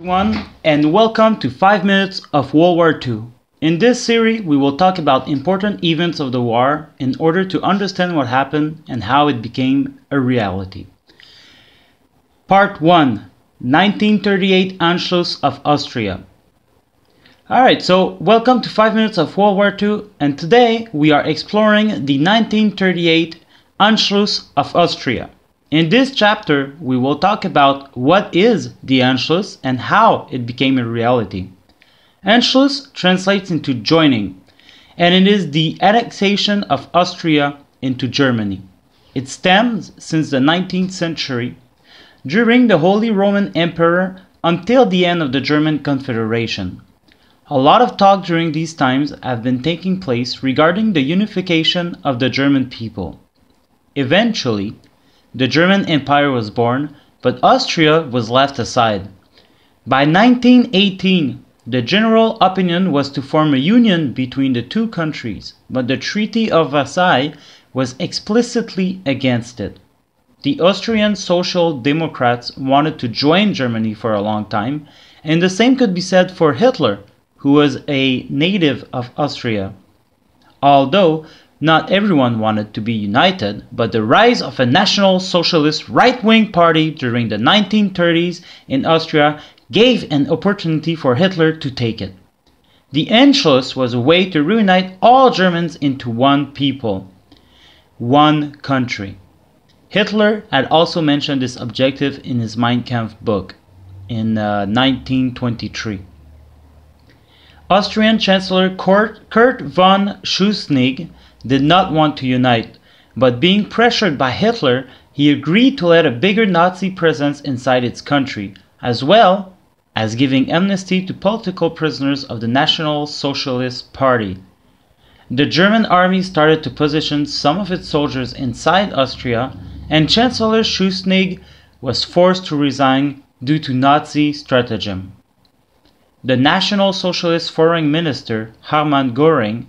Everyone, and welcome to 5 Minutes of World War II. In this series, we will talk about important events of the war in order to understand what happened and how it became a reality. Part 1. 1938 Anschluss of Austria. Alright, so welcome to 5 Minutes of World War II, and today we are exploring the 1938 Anschluss of Austria. In this chapter, we will talk about what is the Anschluss and how it became a reality. Anschluss translates into joining, and it is the annexation of Austria into Germany. It stems since the 19th century, during the Holy Roman Emperor until the end of the German Confederation. A lot of talk during these times have been taking place regarding the unification of the German people. Eventually, the German Empire was born, but Austria was left aside. By 1918, the general opinion was to form a union between the two countries, but the Treaty of Versailles was explicitly against it. The Austrian Social Democrats wanted to join Germany for a long time, and the same could be said for Hitler, who was a native of Austria. Although not everyone wanted to be united, but the rise of a National Socialist right-wing party during the 1930s in Austria gave an opportunity for Hitler to take it. The Anschluss was a way to reunite all Germans into one people, one country. Hitler had also mentioned this objective in his Mein Kampf book in 1923. Austrian Chancellor Kurt von Schuschnigg did not want to unite, but being pressured by Hitler, he agreed to let a bigger Nazi presence inside its country, as well as giving amnesty to political prisoners of the National Socialist Party. The German army started to position some of its soldiers inside Austria, and Chancellor Schuschnigg was forced to resign due to Nazi stratagem. The National Socialist Foreign Minister, Hermann Göring,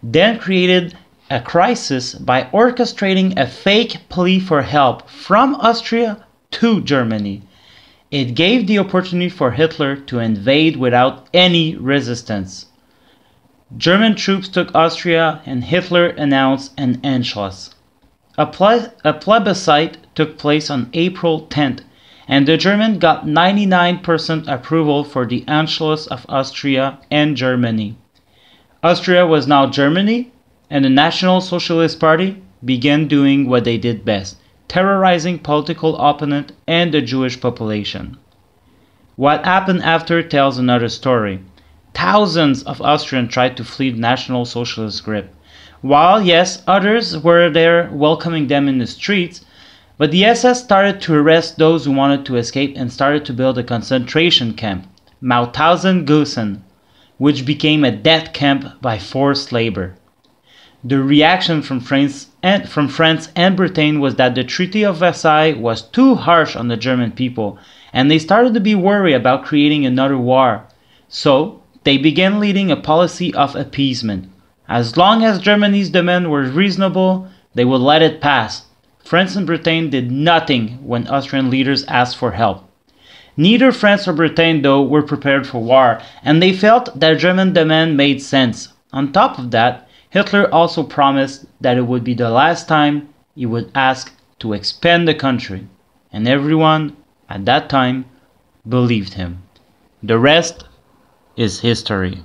then created a crisis by orchestrating a fake plea for help from Austria to Germany. It gave the opportunity for Hitler to invade without any resistance. German troops took Austria and Hitler announced an Anschluss. A plebiscite took place on April 10th, and the Germans got 99% approval for the Anschluss of Austria and Germany. Austria was now Germany, and the National Socialist Party began doing what they did best, terrorizing political opponents and the Jewish population. What happened after tells another story. Thousands of Austrians tried to flee the National Socialist grip, while yes, others were there welcoming them in the streets, but the SS started to arrest those who wanted to escape and started to build a concentration camp, Mauthausen-Gusen, which became a death camp by forced labor. The reaction from France and Britain was that the Treaty of Versailles was too harsh on the German people, and they started to be worried about creating another war. So, they began leading a policy of appeasement. As long as Germany's demands were reasonable, they would let it pass. France and Britain did nothing when Austrian leaders asked for help. Neither France or Britain, though, were prepared for war, and they felt that German demand made sense. On top of that, Hitler also promised that it would be the last time he would ask to expand the country, and everyone at that time believed him. The rest is history.